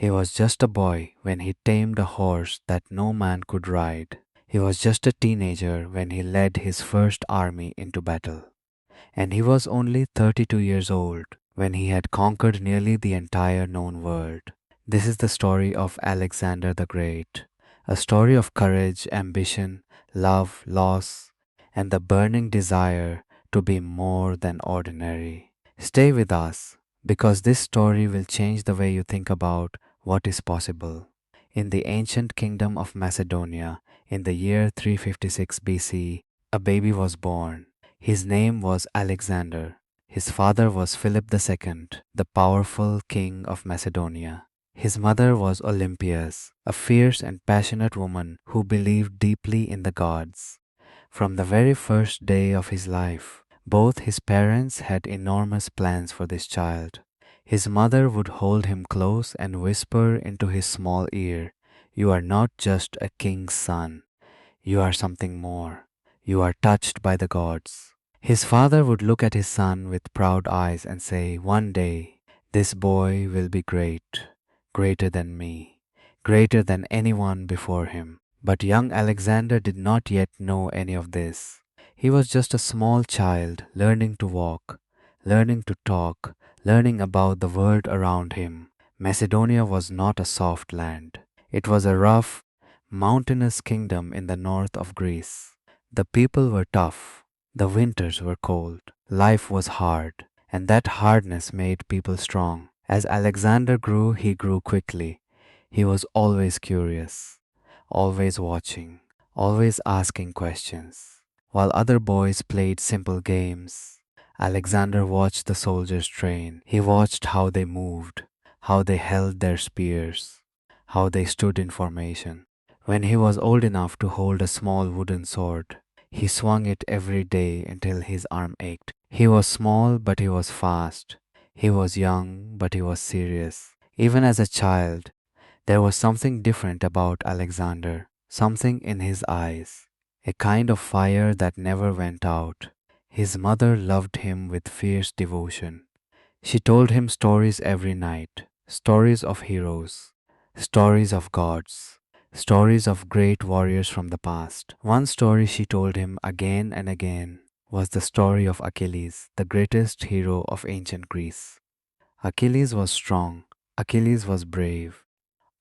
He was just a boy when he tamed a horse that no man could ride. He was just a teenager when he led his first army into battle. And he was only 32 years old when he had conquered nearly the entire known world. This is the story of Alexander the Great, a story of courage, ambition, love, loss, and the burning desire to be more than ordinary. Stay with us because this story will change the way you think about what is possible. In the ancient kingdom of Macedonia, in the year 356 BC, a baby was born. His name was Alexander. His father was Philip II, the powerful king of Macedonia. His mother was Olympias, a fierce and passionate woman who believed deeply in the gods. From the very first day of his life, both his parents had enormous plans for this child. His mother would hold him close and whisper into his small ear, "You are not just a king's son. You are something more. You are touched by the gods." His father would look at his son with proud eyes and say, "One day, this boy will be great, greater than me, greater than anyone before him." But young Alexander did not yet know any of this. He was just a small child learning to walk, learning to talk, learning about the world around him. Macedonia was not a soft land. It was a rough, mountainous kingdom in the north of Greece. The people were tough, the winters were cold, life was hard, and that hardness made people strong. As Alexander grew, he grew quickly. He was always curious, always watching, always asking questions. While other boys played simple games, Alexander watched the soldiers train. He watched how they moved, how they held their spears, how they stood in formation. When he was old enough to hold a small wooden sword, he swung it every day until his arm ached. He was small, but he was fast. He was young, but he was serious. Even as a child, there was something different about Alexander, something in his eyes, a kind of fire that never went out. His mother loved him with fierce devotion. She told him stories every night, stories of heroes, stories of gods, stories of great warriors from the past. One story she told him again and again was the story of Achilles, the greatest hero of ancient Greece. Achilles was strong, Achilles was brave.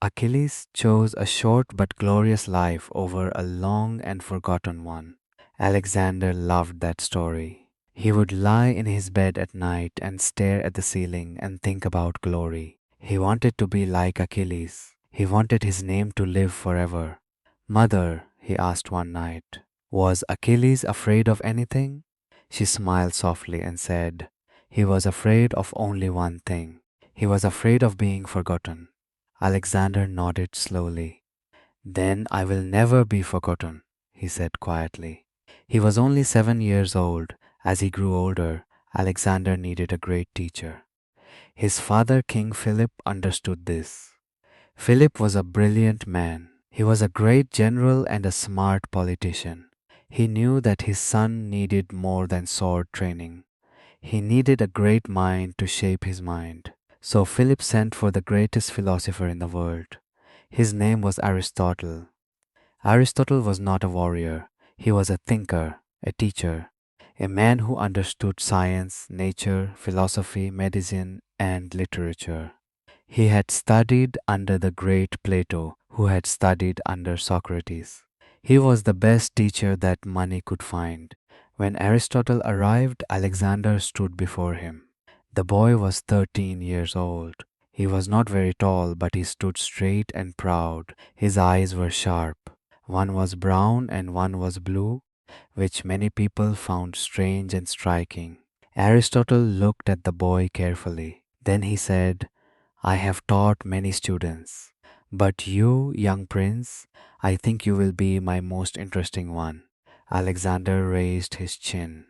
Achilles chose a short but glorious life over a long and forgotten one. Alexander loved that story. He would lie in his bed at night and stare at the ceiling and think about glory. He wanted to be like Achilles. He wanted his name to live forever. "Mother," he asked one night, "was Achilles afraid of anything?" She smiled softly and said, "He was afraid of only one thing. He was afraid of being forgotten." Alexander nodded slowly. "Then I will never be forgotten," he said quietly. He was only 7 years old. As he grew older, Alexander needed a great teacher. His father, King Philip, understood this. Philip was a brilliant man. He was a great general and a smart politician. He knew that his son needed more than sword training. He needed a great mind to shape his mind. So Philip sent for the greatest philosopher in the world. His name was Aristotle. Aristotle was not a warrior. He was a thinker, a teacher, a man who understood science, nature, philosophy, medicine, and literature. He had studied under the great Plato, who had studied under Socrates. He was the best teacher that money could find. When Aristotle arrived, Alexander stood before him. The boy was 13 years old. He was not very tall, but he stood straight and proud. His eyes were sharp. One was brown and one was blue, which many people found strange and striking. Aristotle looked at the boy carefully. Then he said, "I have taught many students, but you, young prince, I think you will be my most interesting one." Alexander raised his chin.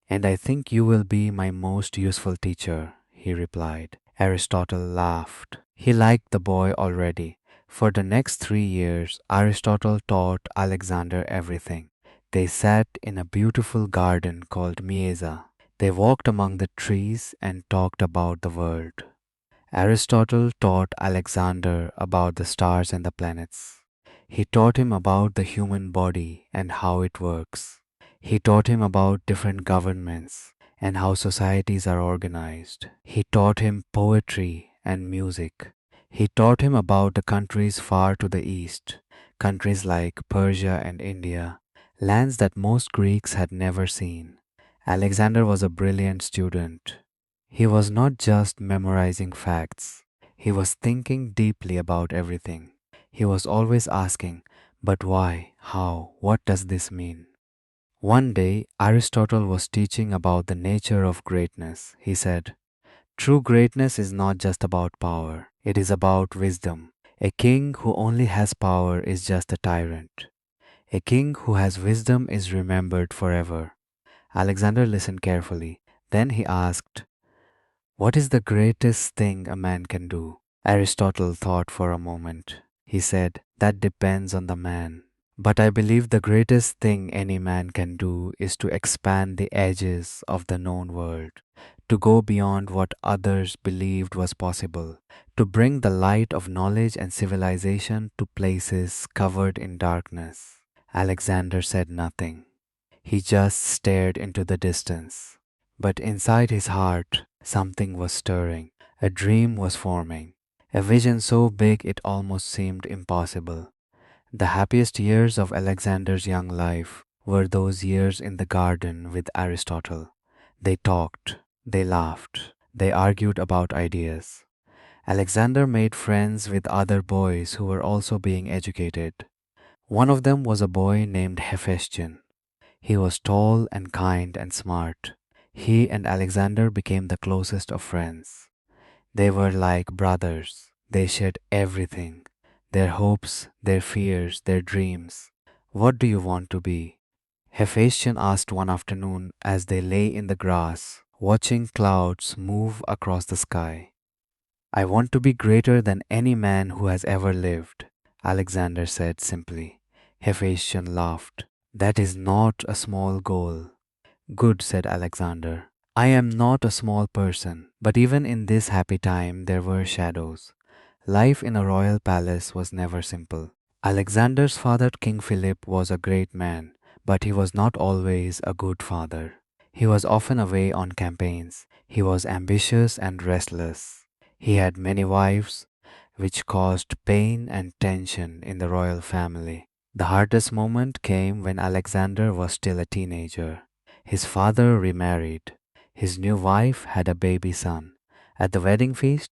"And I think you will be my most useful teacher," he replied. Aristotle laughed. He liked the boy already. For the next 3 years, Aristotle taught Alexander everything. They sat in a beautiful garden called Mieza. They walked among the trees and talked about the world. Aristotle taught Alexander about the stars and the planets. He taught him about the human body and how it works. He taught him about different governments and how societies are organized. He taught him poetry and music. He taught him about the countries far to the east, countries like Persia and India, lands that most Greeks had never seen. Alexander was a brilliant student. He was not just memorizing facts, he was thinking deeply about everything. He was always asking, but why, how, what does this mean? One day, Aristotle was teaching about the nature of greatness. He said, true greatness is not just about power, it is about wisdom. A king who only has power is just a tyrant. A king who has wisdom is remembered forever. Alexander listened carefully. Then he asked, what is the greatest thing a man can do? Aristotle thought for a moment. He said, that depends on the man. But I believe the greatest thing any man can do is to expand the edges of the known world, to go beyond what others believed was possible, to bring the light of knowledge and civilization to places covered in darkness. Alexander said nothing. He just stared into the distance. But inside his heart, something was stirring. A dream was forming. A vision so big it almost seemed impossible. The happiest years of Alexander's young life were those years in the garden with Aristotle. They talked, they laughed, they argued about ideas. Alexander made friends with other boys who were also being educated. One of them was a boy named Hephaestion. He was tall and kind and smart. He and Alexander became the closest of friends. They were like brothers. They shared everything, their hopes, their fears, their dreams. What do you want to be? Hephaestion asked one afternoon as they lay in the grass, watching clouds move across the sky. I want to be greater than any man who has ever lived, Alexander said simply. Hephaestion laughed. That is not a small goal. Good, said Alexander. I am not a small person, but even in this happy time there were shadows. Life in a royal palace was never simple. Alexander's father, King Philip, was a great man, but he was not always a good father. He was often away on campaigns. He was ambitious and restless. He had many wives, which caused pain and tension in the royal family. The hardest moment came when Alexander was still a teenager. His father remarried. His new wife had a baby son. At the wedding feast,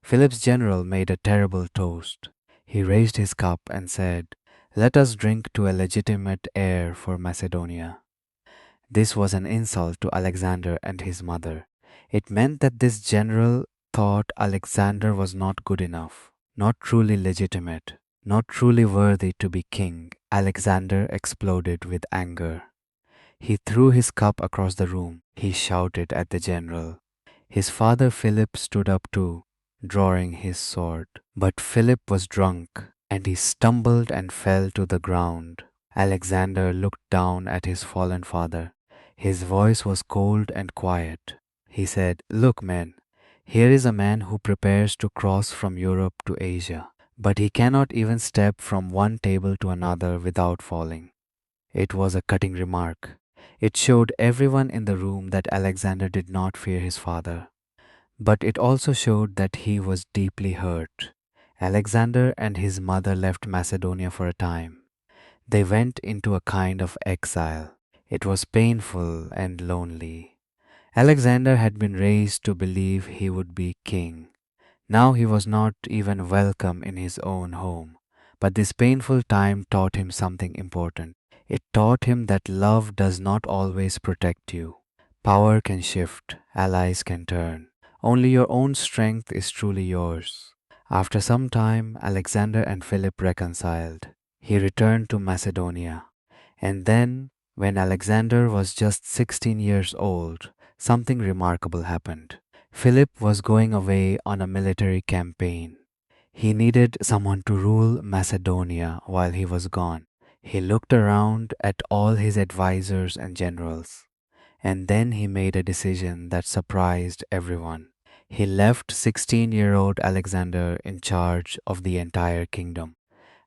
Philip's general made a terrible toast. He raised his cup and said, let us drink to a legitimate heir for Macedonia. This was an insult to Alexander and his mother. It meant that this general thought Alexander was not good enough, not truly legitimate, not truly worthy to be king. Alexander exploded with anger. He threw his cup across the room. He shouted at the general. His father Philip stood up too, drawing his sword. But Philip was drunk, and he stumbled and fell to the ground. Alexander looked down at his fallen father. His voice was cold and quiet. He said, look, men, here is a man who prepares to cross from Europe to Asia, but he cannot even step from one table to another without falling. It was a cutting remark. It showed everyone in the room that Alexander did not fear his father. But it also showed that he was deeply hurt. Alexander and his mother left Macedonia for a time. They went into a kind of exile. It was painful and lonely. Alexander had been raised to believe he would be king. Now he was not even welcome in his own home. But this painful time taught him something important. It taught him that love does not always protect you. Power can shift, allies can turn. Only your own strength is truly yours. After some time, Alexander and Philip reconciled. He returned to Macedonia. And then, when Alexander was just 16 years old, something remarkable happened. Philip was going away on a military campaign. He needed someone to rule Macedonia while he was gone. He looked around at all his advisors and generals, and then he made a decision that surprised everyone. He left 16-year-old Alexander in charge of the entire kingdom.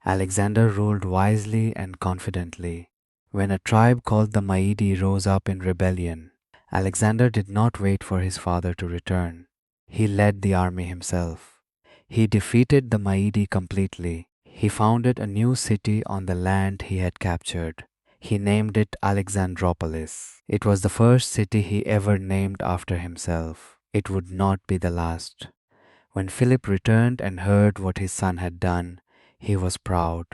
Alexander ruled wisely and confidently. When a tribe called the Maidi rose up in rebellion, Alexander did not wait for his father to return. He led the army himself. He defeated the Maidi completely. He founded a new city on the land he had captured. He named it Alexandropolis. It was the first city he ever named after himself. It would not be the last. When Philip returned and heard what his son had done, he was proud,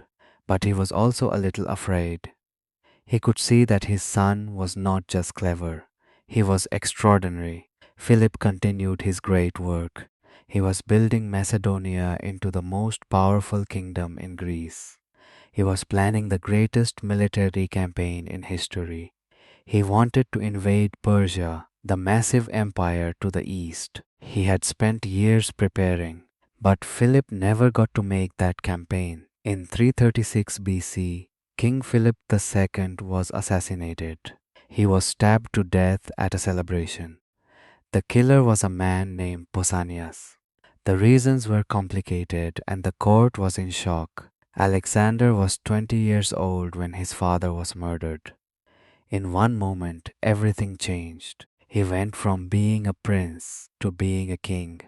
but he was also a little afraid. He could see that his son was not just clever, he was extraordinary. Philip continued his great work. He was building Macedonia into the most powerful kingdom in Greece. He was planning the greatest military campaign in history. He wanted to invade Persia, the massive empire to the east. He had spent years preparing, but Philip never got to make that campaign. In 336 BC, King Philip II was assassinated. He was stabbed to death at a celebration. The killer was a man named Pausanias. The reasons were complicated and the court was in shock. Alexander was 20 years old when his father was murdered. In one moment, everything changed. He went from being a prince to being a king.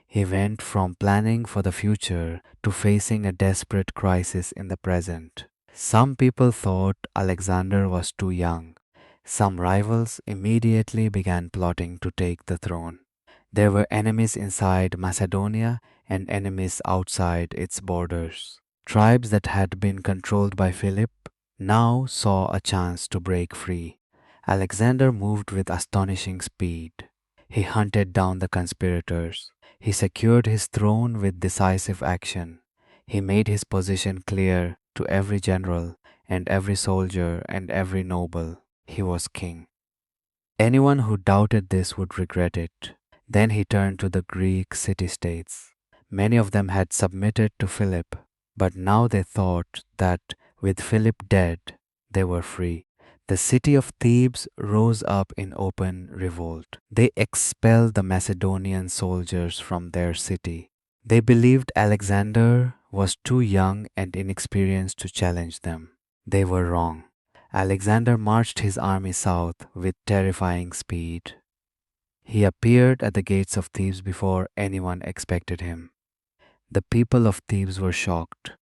He went from planning for the future to facing a desperate crisis in the present. Some people thought Alexander was too young. Some rivals immediately began plotting to take the throne. There were enemies inside Macedonia and enemies outside its borders. Tribes that had been controlled by Philip now saw a chance to break free. Alexander moved with astonishing speed. He hunted down the conspirators. He secured his throne with decisive action. He made his position clear to every general and every soldier and every noble. He was king. Anyone who doubted this would regret it. Then he turned to the Greek city-states. Many of them had submitted to Philip, but now they thought that with Philip dead, they were free. The city of Thebes rose up in open revolt. They expelled the Macedonian soldiers from their city. They believed Alexander was too young and inexperienced to challenge them. They were wrong. Alexander marched his army south with terrifying speed. He appeared at the gates of Thebes before anyone expected him. The people of Thebes were shocked,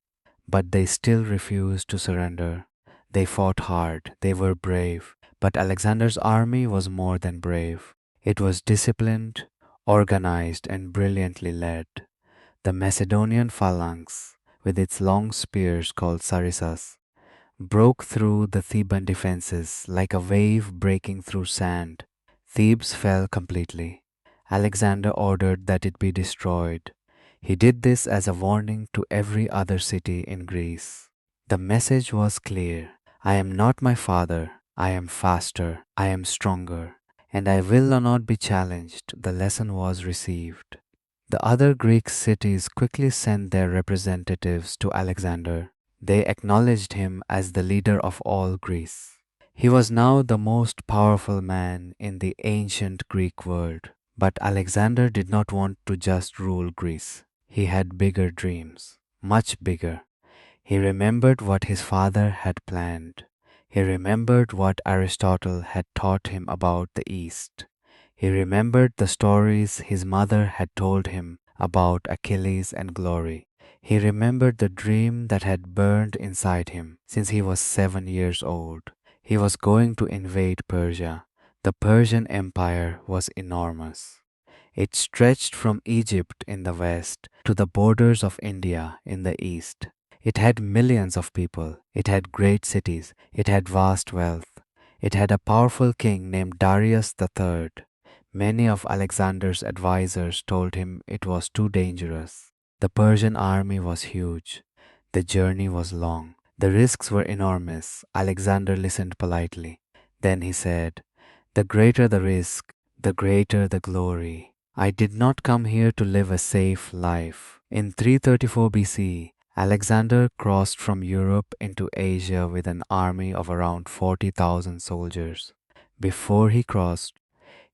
but they still refused to surrender. They fought hard, they were brave, but Alexander's army was more than brave. It was disciplined, organized, and brilliantly led. The Macedonian phalanx, with its long spears called sarissas, broke through the Theban defenses like a wave breaking through sand. Thebes fell completely. Alexander ordered that it be destroyed. He did this as a warning to every other city in Greece. The message was clear. I am not my father. I am faster. I am stronger. And I will not be challenged. The lesson was received. The other Greek cities quickly sent their representatives to Alexander. They acknowledged him as the leader of all Greece. He was now the most powerful man in the ancient Greek world. But Alexander did not want to just rule Greece. He had bigger dreams, much bigger. He remembered what his father had planned. He remembered what Aristotle had taught him about the East. He remembered the stories his mother had told him about Achilles and glory. He remembered the dream that had burned inside him since he was 7 years old. He was going to invade Persia. The Persian Empire was enormous. It stretched from Egypt in the west to the borders of India in the east. It had millions of people. It had great cities. It had vast wealth. It had a powerful king named Darius III. Many of Alexander's advisors told him it was too dangerous. The Persian army was huge. The journey was long. The risks were enormous. Alexander listened politely. Then he said, "The greater the risk, the greater the glory. I did not come here to live a safe life." In 334 BC, Alexander crossed from Europe into Asia with an army of around 40,000 soldiers. Before he crossed,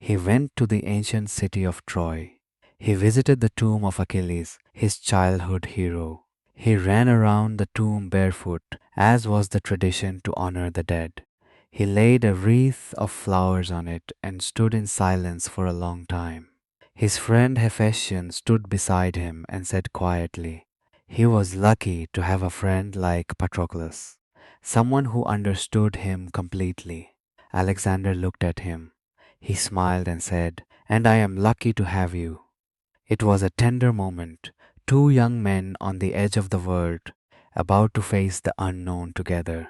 he went to the ancient city of Troy. He visited the tomb of Achilles, his childhood hero. He ran around the tomb barefoot, as was the tradition to honor the dead. He laid a wreath of flowers on it and stood in silence for a long time. His friend Hephaestion stood beside him and said quietly, he was lucky to have a friend like Patroclus, someone who understood him completely. Alexander looked at him. He smiled and said, and I am lucky to have you. It was a tender moment, two young men on the edge of the world, about to face the unknown together.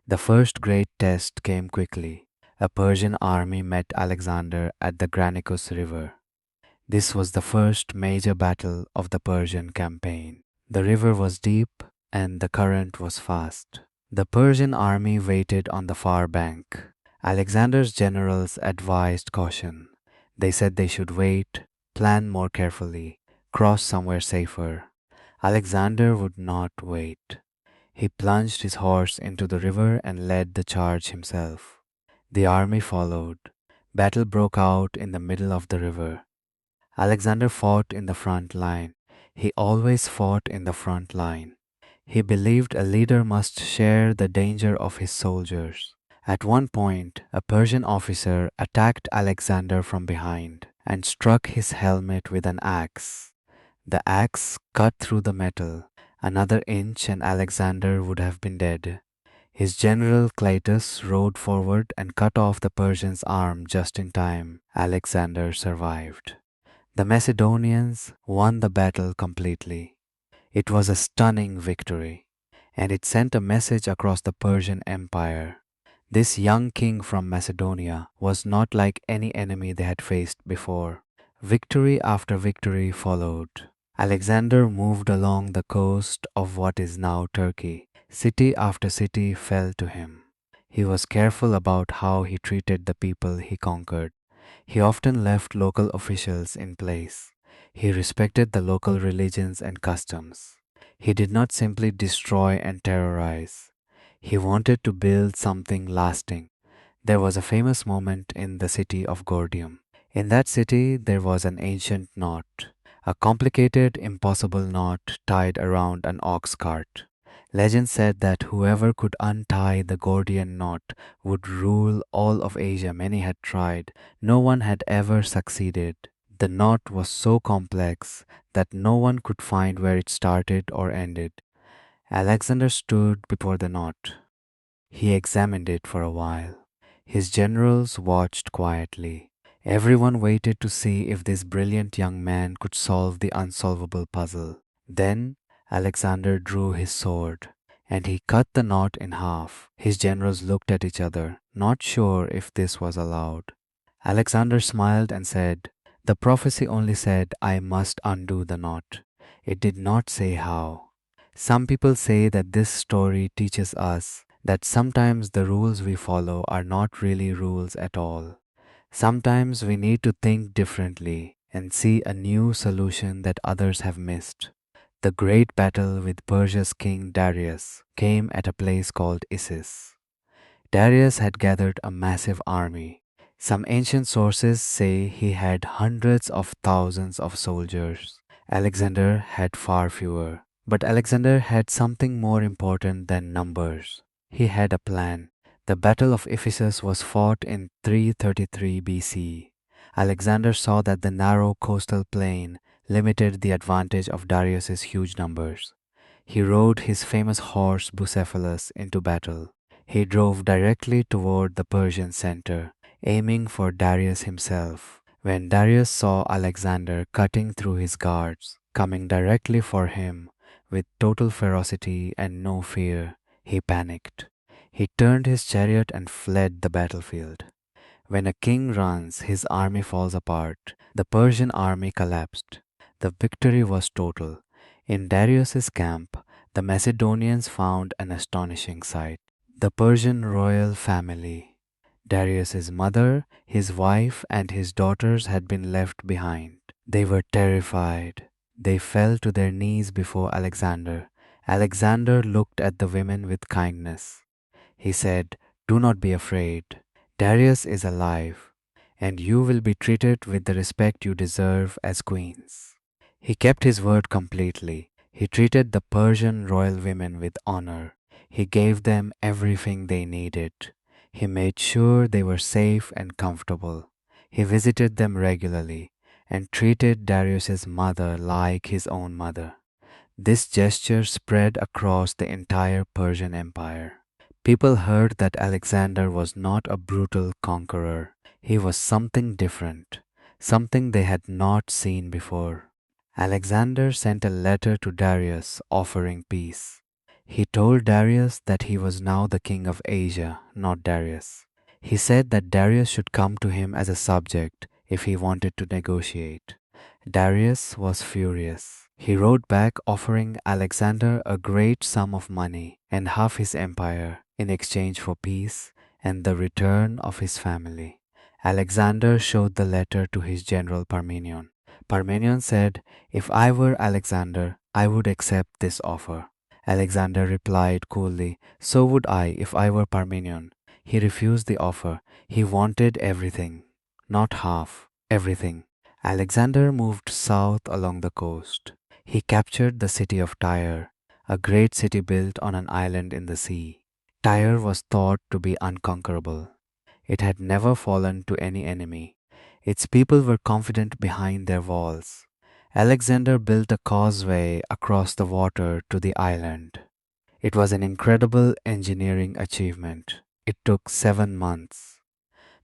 The first great test came quickly. A Persian army met Alexander at the Granicus River. This was the first major battle of the Persian campaign. The river was deep and the current was fast. The Persian army waited on the far bank. Alexander's generals advised caution. They said they should wait, plan more carefully, cross somewhere safer. Alexander would not wait. He plunged his horse into the river and led the charge himself. The army followed. Battle broke out in the middle of the river. Alexander fought in the front line. He always fought in the front line. He believed a leader must share the danger of his soldiers. At one point, a Persian officer attacked Alexander from behind and struck his helmet with an axe. The axe cut through the metal. Another inch and Alexander would have been dead. His general Cleitus rode forward and cut off the Persian's arm just in time. Alexander survived. The Macedonians won the battle completely. It was a stunning victory, and it sent a message across the Persian Empire. This young king from Macedonia was not like any enemy they had faced before. Victory after victory followed. Alexander moved along the coast of what is now Turkey. City after city fell to him. He was careful about how he treated the people he conquered. He often left local officials in place. He respected the local religions and customs. He did not simply destroy and terrorize. He wanted to build something lasting. There was a famous moment in the city of Gordium. In that city, there was an ancient knot, a complicated, impossible knot tied around an ox cart. Legend said that whoever could untie the Gordian knot would rule all of Asia. Many had tried. No one had ever succeeded. The knot was so complex that no one could find where it started or ended. Alexander stood before the knot. He examined it for a while. His generals watched quietly. Everyone waited to see if this brilliant young man could solve the unsolvable puzzle. Then Alexander drew his sword, and he cut the knot in half. His generals looked at each other, not sure if this was allowed. Alexander smiled and said, the prophecy only said, I must undo the knot. It did not say how. Some people say that this story teaches us that sometimes the rules we follow are not really rules at all. Sometimes we need to think differently and see a new solution that others have missed. The great battle with Persia's king Darius came at a place called Issus. Darius had gathered a massive army. Some ancient sources say he had hundreds of thousands of soldiers. Alexander had far fewer. But Alexander had something more important than numbers. He had a plan. The Battle of Ephesus was fought in 333 BC. Alexander saw that the narrow coastal plain limited the advantage of Darius's huge numbers. He rode his famous horse Bucephalus into battle. He drove directly toward the Persian center, aiming for Darius himself. When Darius saw Alexander cutting through his guards, coming directly for him with total ferocity and no fear, he panicked. He turned his chariot and fled the battlefield. When a king runs, his army falls apart. The Persian army collapsed. The victory was total. In Darius's camp, the Macedonians found an astonishing sight. The Persian royal family. Darius's mother, his wife, and his daughters had been left behind. They were terrified. They fell to their knees before Alexander. Alexander looked at the women with kindness. He said, do not be afraid. Darius is alive, and you will be treated with the respect you deserve as queens. He kept his word completely. He treated the Persian royal women with honor. He gave them everything they needed. He made sure they were safe and comfortable. He visited them regularly and treated Darius's mother like his own mother. This gesture spread across the entire Persian Empire. People heard that Alexander was not a brutal conqueror. He was something different, something they had not seen before. Alexander sent a letter to Darius offering peace. He told Darius that he was now the king of Asia, not Darius. He said that Darius should come to him as a subject if he wanted to negotiate. Darius was furious. He wrote back offering Alexander a great sum of money and half his empire in exchange for peace and the return of his family. Alexander showed the letter to his general Parmenion. Parmenion said, "If I were Alexander, I would accept this offer." Alexander replied coolly, "So would I if I were Parmenion." He refused the offer. He wanted everything, not half, everything. Alexander moved south along the coast. He captured the city of Tyre, a great city built on an island in the sea. Tyre was thought to be unconquerable. It had never fallen to any enemy. Its people were confident behind their walls. Alexander built a causeway across the water to the island. It was an incredible engineering achievement. It took 7 months.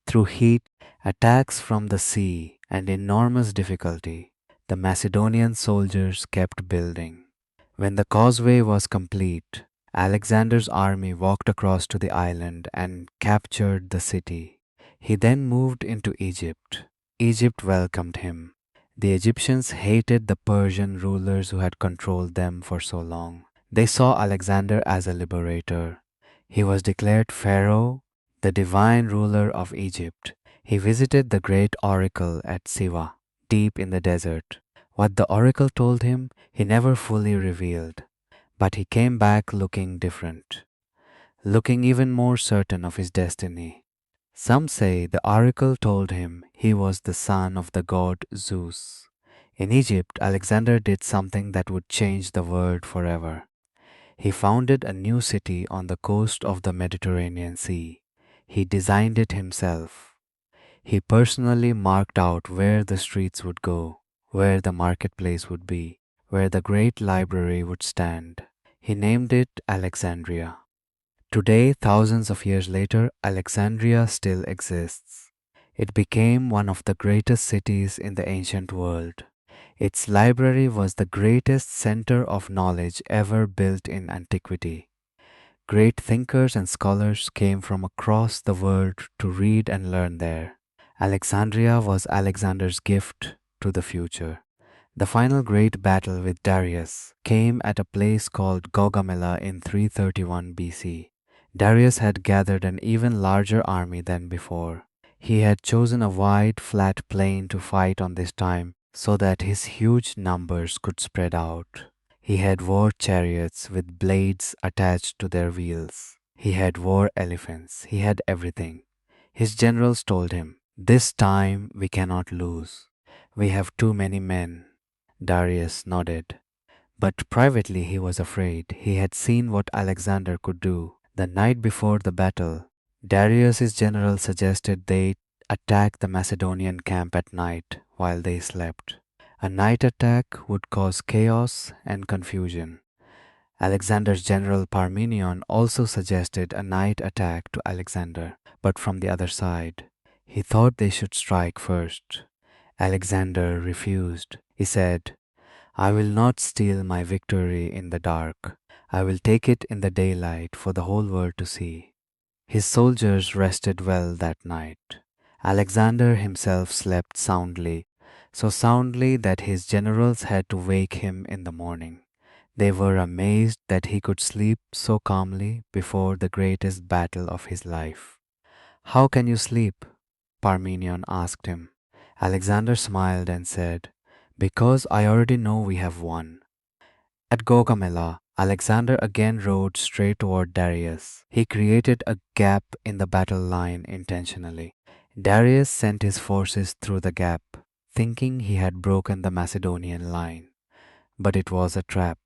Through heat, attacks from the sea, and enormous difficulty, the Macedonian soldiers kept building. When the causeway was complete, Alexander's army walked across to the island and captured the city. He then moved into Egypt. Egypt welcomed him. The Egyptians hated the Persian rulers who had controlled them for so long. They saw Alexander as a liberator. He was declared Pharaoh, the divine ruler of Egypt. He visited the great oracle at Siwa, deep in the desert. What the oracle told him, he never fully revealed. But he came back looking different, looking even more certain of his destiny. Some say the oracle told him he was the son of the god Zeus. In Egypt, Alexander did something that would change the world forever. He founded a new city on the coast of the Mediterranean Sea. He designed it himself. He personally marked out where the streets would go, where the marketplace would be, where the great library would stand. He named it Alexandria. Today, thousands of years later, Alexandria still exists. It became one of the greatest cities in the ancient world. Its library was the greatest center of knowledge ever built in antiquity. Great thinkers and scholars came from across the world to read and learn there. Alexandria was Alexander's gift to the future. The final great battle with Darius came at a place called Gaugamela in 331 BC. Darius had gathered an even larger army than before. He had chosen a wide, flat plain to fight on this time so that his huge numbers could spread out. He had war chariots with blades attached to their wheels. He had war elephants. He had everything. His generals told him, "This time we cannot lose. We have too many men." Darius nodded. But privately he was afraid. He had seen what Alexander could do. The night before the battle, Darius's general suggested they attack the Macedonian camp at night while they slept. A night attack would cause chaos and confusion. Alexander's general Parmenion also suggested a night attack to Alexander, but from the other side. He thought they should strike first. Alexander refused. He said, "I will not steal my victory in the dark. I will take it in the daylight for the whole world to see." His soldiers rested well that night. Alexander himself slept soundly, so soundly that his generals had to wake him in the morning. They were amazed that he could sleep so calmly before the greatest battle of his life. "How can you sleep?" Parmenion asked him. Alexander smiled and said, "Because I already know we have won." At Gaugamela, Alexander again rode straight toward Darius. He created a gap in the battle line intentionally. Darius sent his forces through the gap, thinking he had broken the Macedonian line. But it was a trap.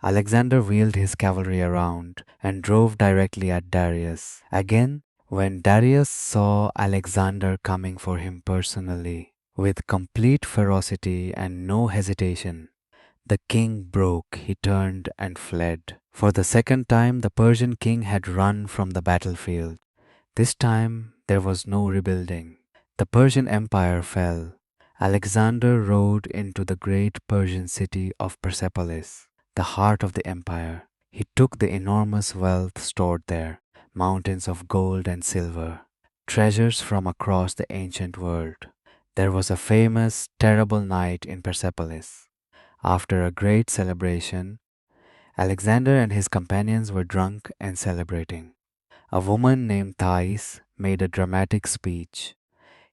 Alexander wheeled his cavalry around and drove directly at Darius. Again, when Darius saw Alexander coming for him personally, with complete ferocity and no hesitation, the king broke, he turned and fled. For the second time, the Persian king had run from the battlefield. This time, there was no rebuilding. The Persian Empire fell. Alexander rode into the great Persian city of Persepolis, the heart of the empire. He took the enormous wealth stored there, mountains of gold and silver, treasures from across the ancient world. There was a famous, terrible night in Persepolis. After a great celebration, Alexander and his companions were drunk and celebrating. A woman named Thais made a dramatic speech.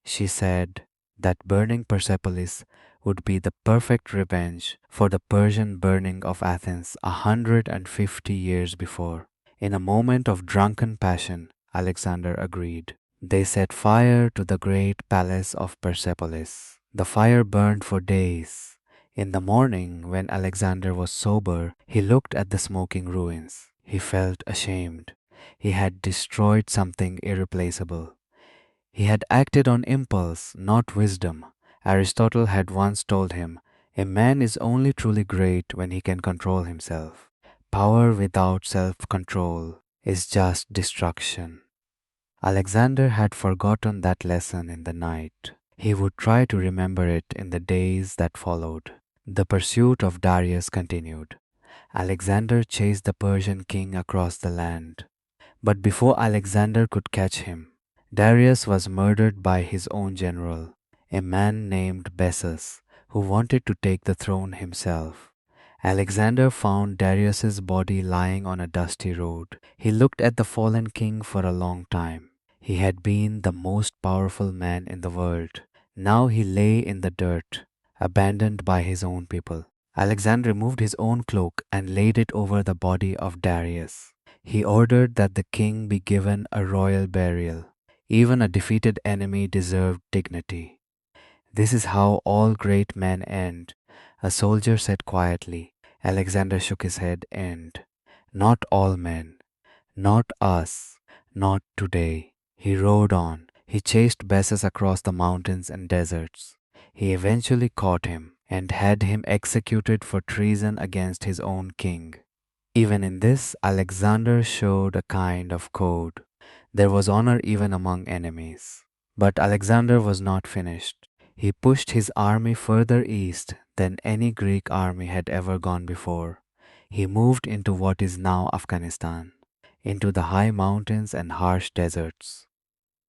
She said that burning Persepolis would be the perfect revenge for the Persian burning of Athens 150 years before. In a moment of drunken passion, Alexander agreed. They set fire to the great palace of Persepolis. The fire burned for days. In the morning, when Alexander was sober, he looked at the smoking ruins. He felt ashamed. He had destroyed something irreplaceable. He had acted on impulse, not wisdom. Aristotle had once told him, "A man is only truly great when he can control himself. Power without self-control is just destruction." Alexander had forgotten that lesson in the night. He would try to remember it in the days that followed. The pursuit of Darius continued. Alexander chased the Persian king across the land. But before Alexander could catch him, Darius was murdered by his own general, a man named Bessus, who wanted to take the throne himself. Alexander found Darius's body lying on a dusty road. He looked at the fallen king for a long time. He had been the most powerful man in the world. Now he lay in the dirt, abandoned by his own people. Alexander removed his own cloak and laid it over the body of Darius. He ordered that the king be given a royal burial. Even a defeated enemy deserved dignity. "This is how all great men end," a soldier said quietly. Alexander shook his head and, "Not all men, not us, not today." He rode on. He chased Bessus across the mountains and deserts. He eventually caught him and had him executed for treason against his own king. Even in this, Alexander showed a kind of code. There was honor even among enemies. But Alexander was not finished. He pushed his army further east than any Greek army had ever gone before. He moved into what is now Afghanistan, into the high mountains and harsh deserts.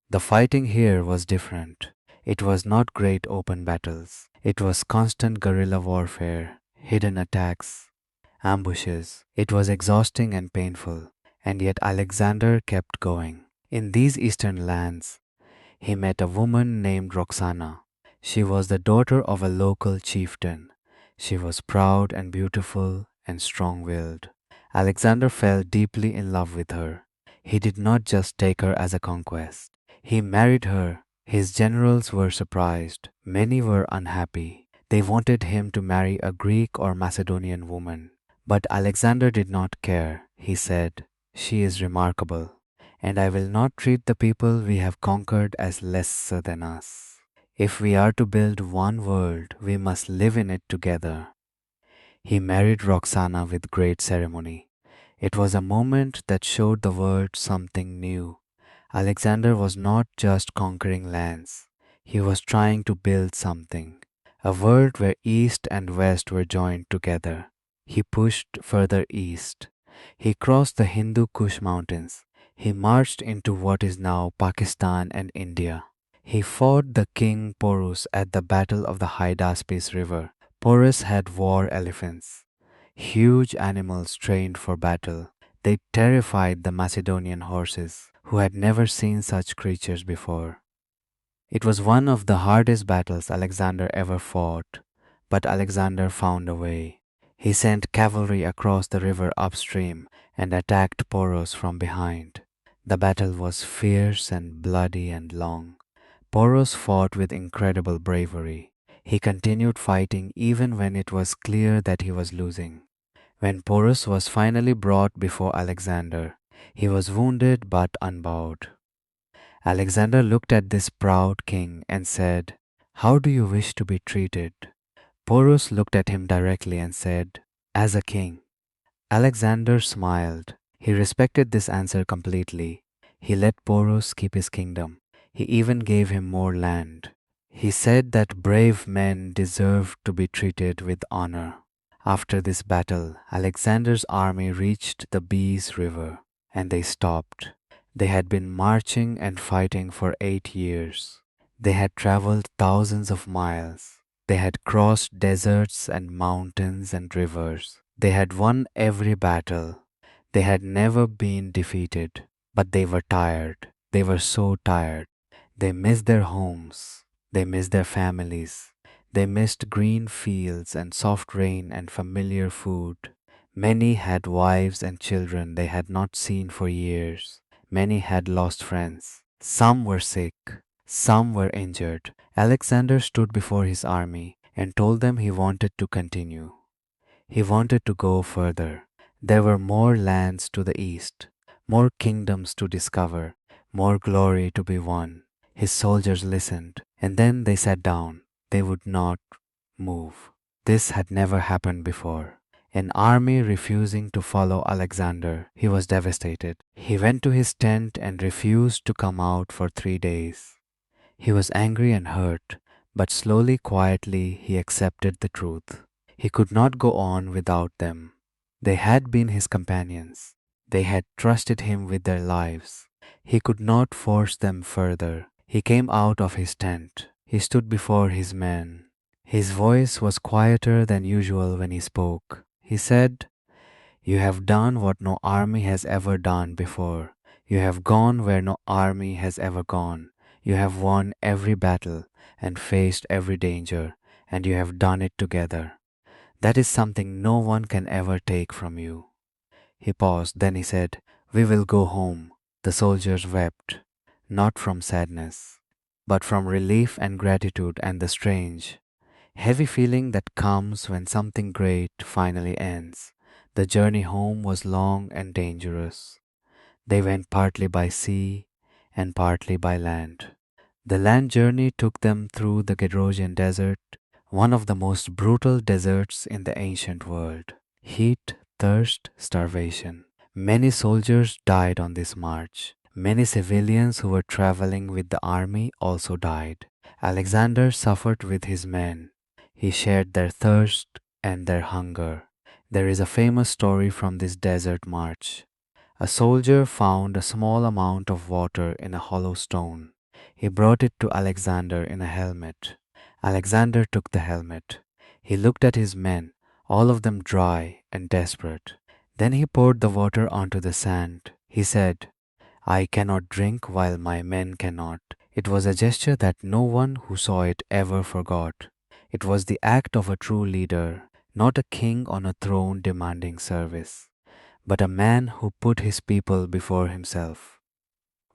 The fighting here was different. It was not great open battles. It was constant guerrilla warfare, hidden attacks, ambushes. It was exhausting and painful, and yet Alexander kept going. In these eastern lands, he met a woman named Roxana. She was the daughter of a local chieftain. She was proud and beautiful and strong-willed. Alexander fell deeply in love with her. He did not just take her as a conquest. He married her. His generals were surprised. Many were unhappy. They wanted him to marry a Greek or Macedonian woman. But Alexander did not care. He said, "She is remarkable, and I will not treat the people we have conquered as lesser than us. If we are to build one world, we must live in it together." He married Roxana with great ceremony. It was a moment that showed the world something new. Alexander was not just conquering lands. He was trying to build something, a world where East and West were joined together. He pushed further east. He crossed the Hindu Kush mountains. He marched into what is now Pakistan and India. He fought the king Porus at the Battle of the Hydaspes River. Porus had war elephants, huge animals trained for battle. They terrified the Macedonian horses, who had never seen such creatures before. It was one of the hardest battles Alexander ever fought, but Alexander found a way. He sent cavalry across the river upstream and attacked Poros from behind. The battle was fierce and bloody and long. Porus fought with incredible bravery. He continued fighting even when it was clear that he was losing. When Porus was finally brought before Alexander, he was wounded but unbowed. Alexander looked at this proud king and said, "How do you wish to be treated?" Porus looked at him directly and said, "As a king." Alexander smiled. He respected this answer completely. He let Porus keep his kingdom. He even gave him more land. He said that brave men deserved to be treated with honor. After this battle, Alexander's army reached the Beas River, and they stopped. They had been marching and fighting for 8 years. They had traveled thousands of miles. They had crossed deserts and mountains and rivers. They had won every battle. They had never been defeated, but they were tired. They were so tired. They missed their homes. They missed their families. They missed green fields and soft rain and familiar food. Many had wives and children they had not seen for years. Many had lost friends. Some were sick. Some were injured. Alexander stood before his army and told them he wanted to continue. He wanted to go further. There were more lands to the east, more kingdoms to discover, more glory to be won. His soldiers listened, and then they sat down. They would not move. This had never happened before. An army refusing to follow Alexander. He was devastated. He went to his tent and refused to come out for 3 days. He was angry and hurt, but slowly, quietly, he accepted the truth. He could not go on without them. They had been his companions. They had trusted him with their lives. He could not force them further. He came out of his tent. He stood before his men. His voice was quieter than usual when he spoke. He said, "You have done what no army has ever done before. You have gone where no army has ever gone. You have won every battle and faced every danger, and you have done it together. That is something no one can ever take from you." He paused, then he said, "We will go home." The soldiers wept, not from sadness, but from relief and gratitude and the strange, heavy feeling that comes when something great finally ends. The journey home was long and dangerous. They went partly by sea and partly by land. The land journey took them through the Gedrosian Desert, one of the most brutal deserts in the ancient world. Heat, thirst, starvation. Many soldiers died on this march. Many civilians who were traveling with the army also died. Alexander suffered with his men. He shared their thirst and their hunger. There is a famous story from this desert march. A soldier found a small amount of water in a hollow stone. He brought it to Alexander in a helmet. Alexander took the helmet. He looked at his men, all of them dry and desperate. Then he poured the water onto the sand. He said, "I cannot drink while my men cannot." It was a gesture that no one who saw it ever forgot. It was the act of a true leader, not a king on a throne demanding service, but a man who put his people before himself.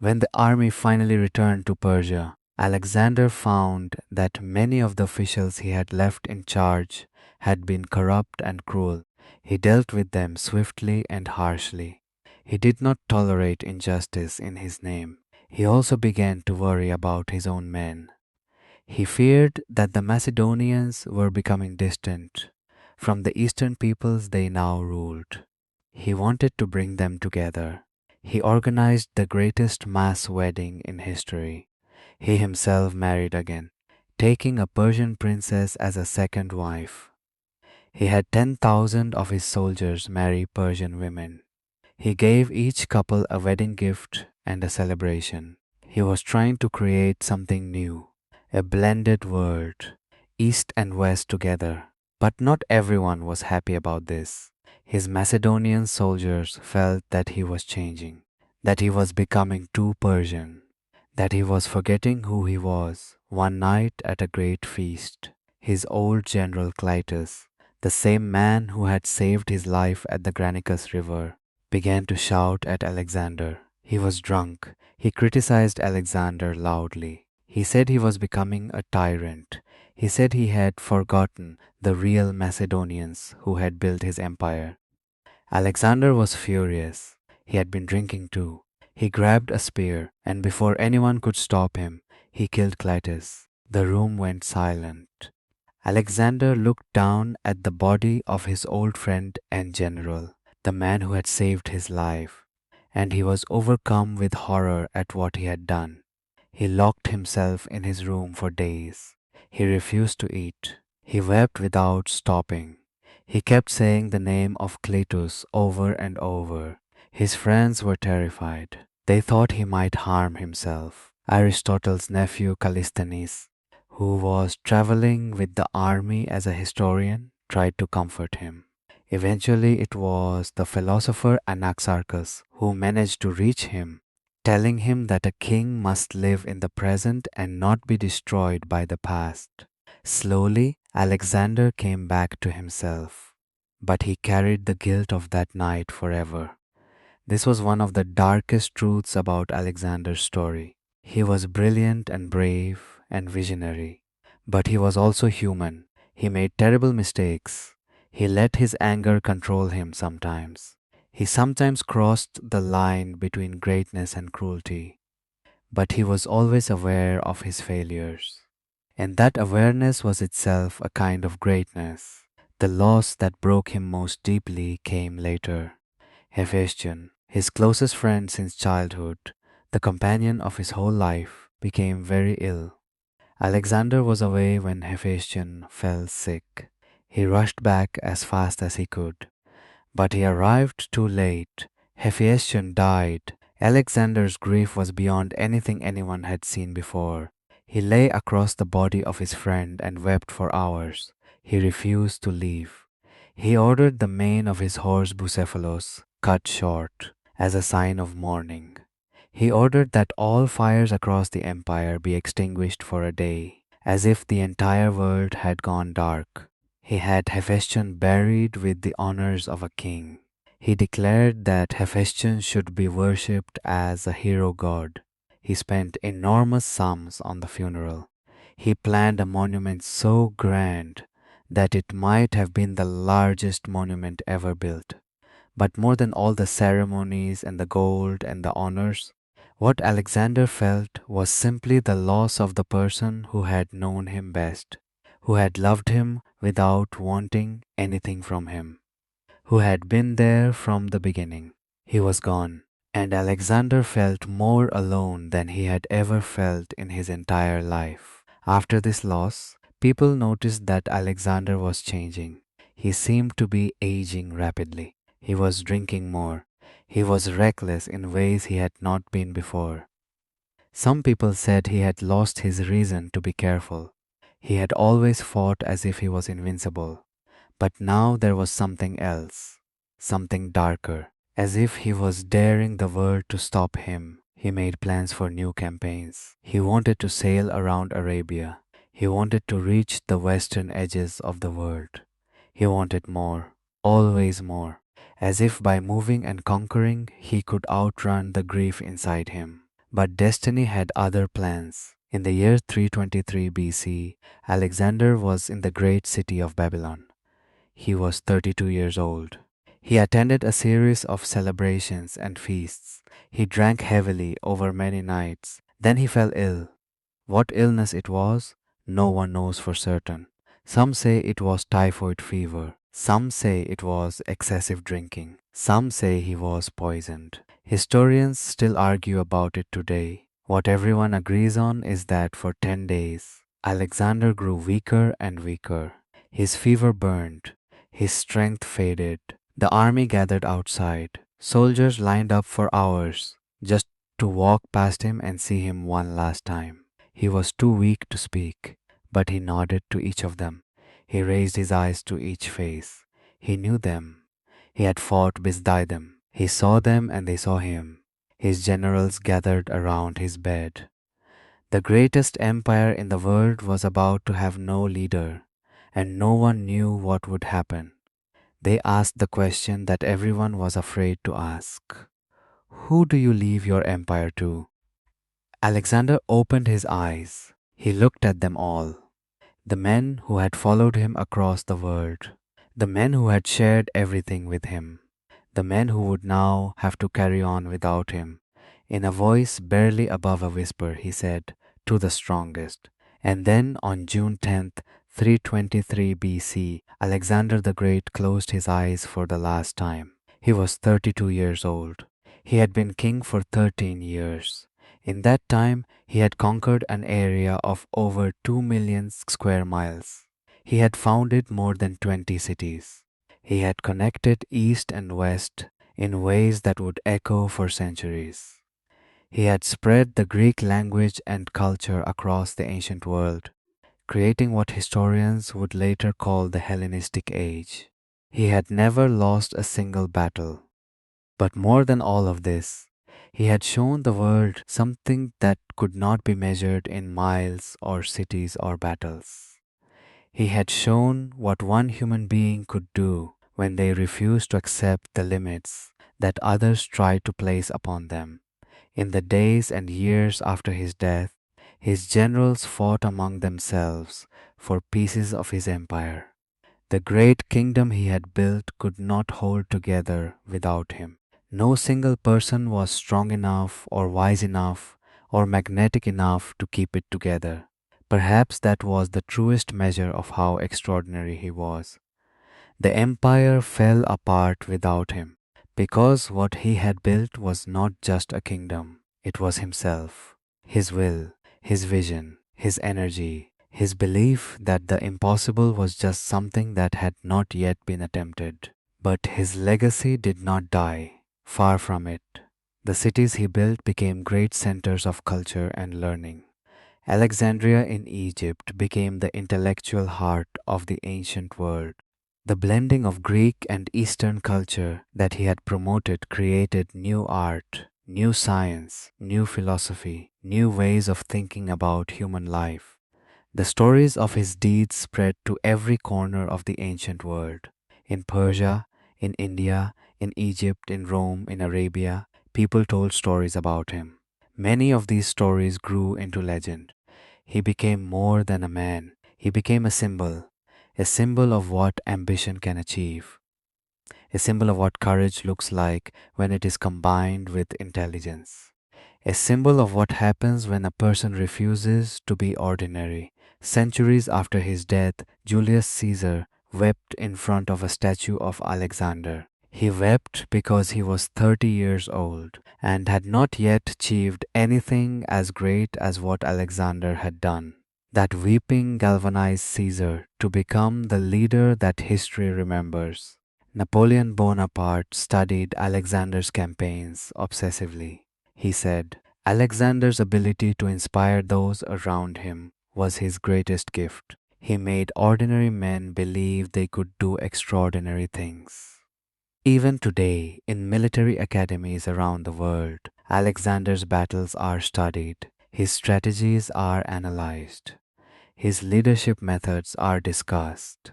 When the army finally returned to Persia, Alexander found that many of the officials he had left in charge had been corrupt and cruel. He dealt with them swiftly and harshly. He did not tolerate injustice in his name. He also began to worry about his own men. He feared that the Macedonians were becoming distant from the eastern peoples they now ruled. He wanted to bring them together. He organized the greatest mass wedding in history. He himself married again, taking a Persian princess as a second wife. He had 10,000 of his soldiers marry Persian women. He gave each couple a wedding gift and a celebration. He was trying to create something new, a blended world, East and West together. But not everyone was happy about this. His Macedonian soldiers felt that he was changing, that he was becoming too Persian, that he was forgetting who he was. One night at a great feast, his old general Clytus, the same man who had saved his life at the Granicus River, began to shout at Alexander. He was drunk. He criticized Alexander loudly. He said he was becoming a tyrant. He said he had forgotten the real Macedonians who had built his empire. Alexander was furious. He had been drinking too. He grabbed a spear, and before anyone could stop him, he killed Clytus. The room went silent. Alexander looked down at the body of his old friend and general, the man who had saved his life, and he was overcome with horror at what he had done. He locked himself in his room for days. He refused to eat. He wept without stopping. He kept saying the name of Cletus over and over. His friends were terrified. They thought he might harm himself. Aristotle's nephew Callisthenes, who was traveling with the army as a historian, tried to comfort him. Eventually, it was the philosopher Anaxarchus who managed to reach him, telling him that a king must live in the present and not be destroyed by the past. Slowly, Alexander came back to himself, but he carried the guilt of that night forever. This was one of the darkest truths about Alexander's story. He was brilliant and brave and visionary, but he was also human. He made terrible mistakes. He let his anger control him sometimes. He sometimes crossed the line between greatness and cruelty, but he was always aware of his failures. And that awareness was itself a kind of greatness. The loss that broke him most deeply came later. Hephaestion, his closest friend since childhood, the companion of his whole life, became very ill. Alexander was away when Hephaestion fell sick. He rushed back as fast as he could. But he arrived too late. Hephaestion died. Alexander's grief was beyond anything anyone had seen before. He lay across the body of his friend and wept for hours. He refused to leave. He ordered the mane of his horse Bucephalus cut short as a sign of mourning. He ordered that all fires across the empire be extinguished for a day, as if the entire world had gone dark. He had Hephaestion buried with the honors of a king. He declared that Hephaestion should be worshipped as a hero god. He spent enormous sums on the funeral. He planned a monument so grand that it might have been the largest monument ever built. But more than all the ceremonies and the gold and the honors, what Alexander felt was simply the loss of the person who had known him best, who had loved him without wanting anything from him, who had been there from the beginning. He was gone, and Alexander felt more alone than he had ever felt in his entire life. After this loss, people noticed that Alexander was changing. He seemed to be aging rapidly. He was drinking more. He was reckless in ways he had not been before. Some people said he had lost his reason to be careful. He had always fought as if he was invincible. But now there was something else, something darker. As if he was daring the world to stop him, he made plans for new campaigns. He wanted to sail around Arabia. He wanted to reach the western edges of the world. He wanted more, always more, as if by moving and conquering he could outrun the grief inside him. But destiny had other plans. In the year 323 BC, Alexander was in the great city of Babylon. He was 32 years old. He attended a series of celebrations and feasts. He drank heavily over many nights. Then he fell ill. What illness it was, no one knows for certain. Some say it was typhoid fever. Some say it was excessive drinking. Some say he was poisoned. Historians still argue about it today. What everyone agrees on is that for 10 days, Alexander grew weaker and weaker. His fever burned. His strength faded. The army gathered outside. Soldiers lined up for hours just to walk past him and see him one last time. He was too weak to speak, but he nodded to each of them. He raised his eyes to each face. He knew them. He had fought beside them. He saw them and they saw him. His generals gathered around his bed. The greatest empire in the world was about to have no leader, and no one knew what would happen. They asked the question that everyone was afraid to ask. Who do you leave your empire to? Alexander opened his eyes. He looked at them all. The men who had followed him across the world, the men who had shared everything with him, the men who would now have to carry on without him. In a voice barely above a whisper, he said, "To the strongest." And then on June 10th, 323 BC, Alexander the Great closed his eyes for the last time. He was 32 years old. He had been king for 13 years. In that time, he had conquered an area of over 2 million square miles. He had founded more than 20 cities. He had connected East and West in ways that would echo for centuries. He had spread the Greek language and culture across the ancient world, creating what historians would later call the Hellenistic Age. He had never lost a single battle. But more than all of this, he had shown the world something that could not be measured in miles or cities or battles. He had shown what one human being could do when they refused to accept the limits that others tried to place upon them. In the days and years after his death, his generals fought among themselves for pieces of his empire. The great kingdom he had built could not hold together without him. No single person was strong enough or wise enough or magnetic enough to keep it together. Perhaps that was the truest measure of how extraordinary he was. The empire fell apart without him, because what he had built was not just a kingdom, it was himself, his will, his vision, his energy, his belief that the impossible was just something that had not yet been attempted. But his legacy did not die, far from it. The cities he built became great centers of culture and learning. Alexandria in Egypt became the intellectual heart of the ancient world. The blending of Greek and Eastern culture that he had promoted created new art, new science, new philosophy, new ways of thinking about human life. The stories of his deeds spread to every corner of the ancient world. In Persia, in India, in Egypt, in Rome, in Arabia, people told stories about him. Many of these stories grew into legend. He became more than a man. He became a symbol of what ambition can achieve, a symbol of what courage looks like when it is combined with intelligence, a symbol of what happens when a person refuses to be ordinary. Centuries after his death, Julius Caesar wept in front of a statue of Alexander. He wept because he was 30 years old and had not yet achieved anything as great as what Alexander had done. That weeping galvanized Caesar to become the leader that history remembers. Napoleon Bonaparte studied Alexander's campaigns obsessively. He said, Alexander's ability to inspire those around him was his greatest gift. He made ordinary men believe they could do extraordinary things. Even today, in military academies around the world, Alexander's battles are studied, his strategies are analyzed, his leadership methods are discussed.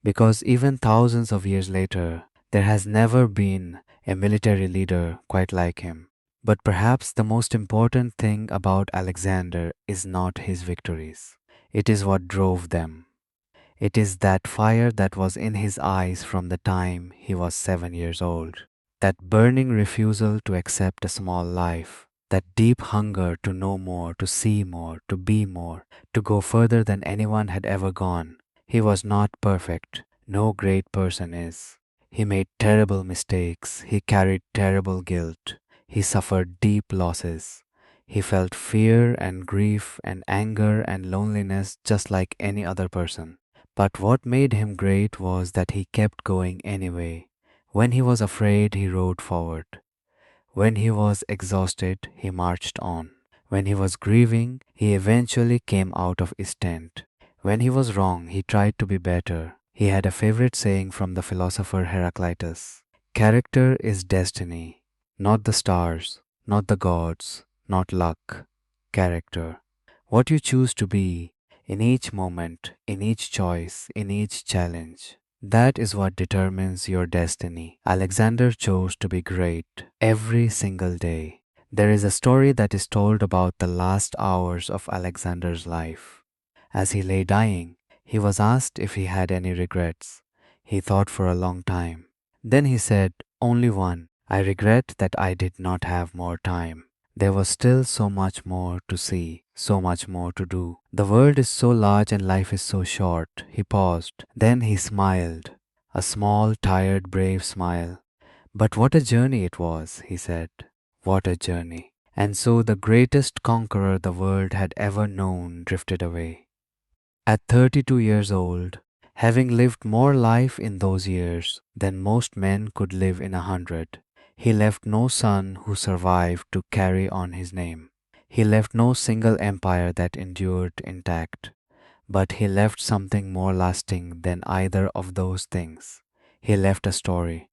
Because even thousands of years later, there has never been a military leader quite like him. But perhaps the most important thing about Alexander is not his victories. It is what drove them. It is that fire that was in his eyes from the time he was 7 years old. That burning refusal to accept a small life. That deep hunger to know more, to see more, to be more, to go further than anyone had ever gone. He was not perfect. No great person is. He made terrible mistakes. He carried terrible guilt. He suffered deep losses. He felt fear and grief and anger and loneliness just like any other person. But what made him great was that he kept going anyway. When he was afraid, he rode forward. When he was exhausted, he marched on. When he was grieving, he eventually came out of his tent. When he was wrong, he tried to be better. He had a favorite saying from the philosopher Heraclitus. Character is destiny, not the stars, not the gods, not luck. Character. What you choose to be in each moment, in each choice, in each challenge. That is what determines your destiny. Alexander chose to be great every single day. There is a story that is told about the last hours of Alexander's life. As he lay dying, he was asked if he had any regrets. He thought for a long time. Then he said, "Only one. I regret that I did not have more time. There was still so much more to see, so much more to do. The world is so large and life is so short." He paused. Then he smiled. A small, tired, brave smile. "But what a journey it was," he said. "What a journey." And so the greatest conqueror the world had ever known drifted away. At 32 years old, having lived more life in those years than most men could live in 100, he left no son who survived to carry on his name. He left no single empire that endured intact. But he left something more lasting than either of those things. He left a story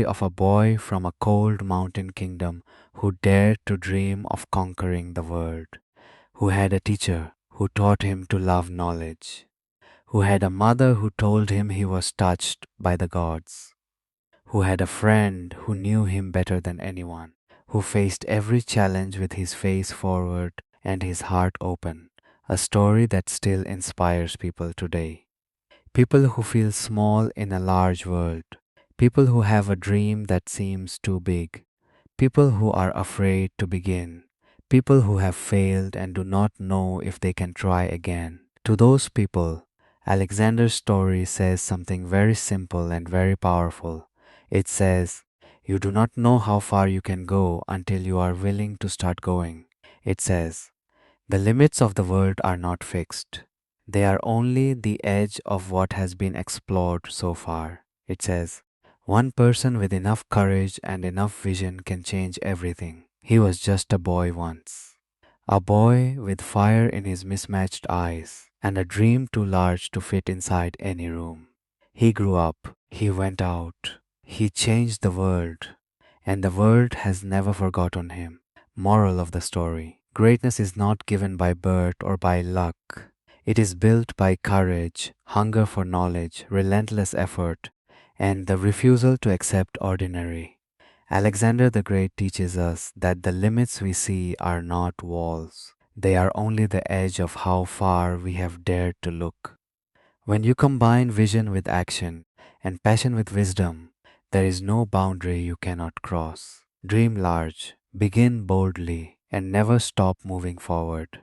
of a boy from a cold mountain kingdom who dared to dream of conquering the world, who had a teacher who taught him to love knowledge, who had a mother who told him he was touched by the gods, who had a friend who knew him better than anyone, who faced every challenge with his face forward and his heart open, a story that still inspires people today. People who feel small in a large world, people who have a dream that seems too big, people who are afraid to begin, people who have failed and do not know if they can try again. To those people, Alexander's story says something very simple and very powerful. It says, "You do not know how far you can go until you are willing to start going." It says, "The limits of the world are not fixed. They are only the edge of what has been explored so far." It says, "One person with enough courage and enough vision can change everything." He was just a boy once. A boy with fire in his mismatched eyes and a dream too large to fit inside any room. He grew up, he went out, he changed the world, and the world has never forgotten him. Moral of the story: greatness is not given by birth or by luck. It is built by courage, hunger for knowledge, relentless effort, and the refusal to accept ordinary. Alexander the Great teaches us that the limits we see are not walls. They are only the edge of how far we have dared to look. When you combine vision with action and passion with wisdom, there is no boundary you cannot cross. Dream large, begin boldly, and never stop moving forward.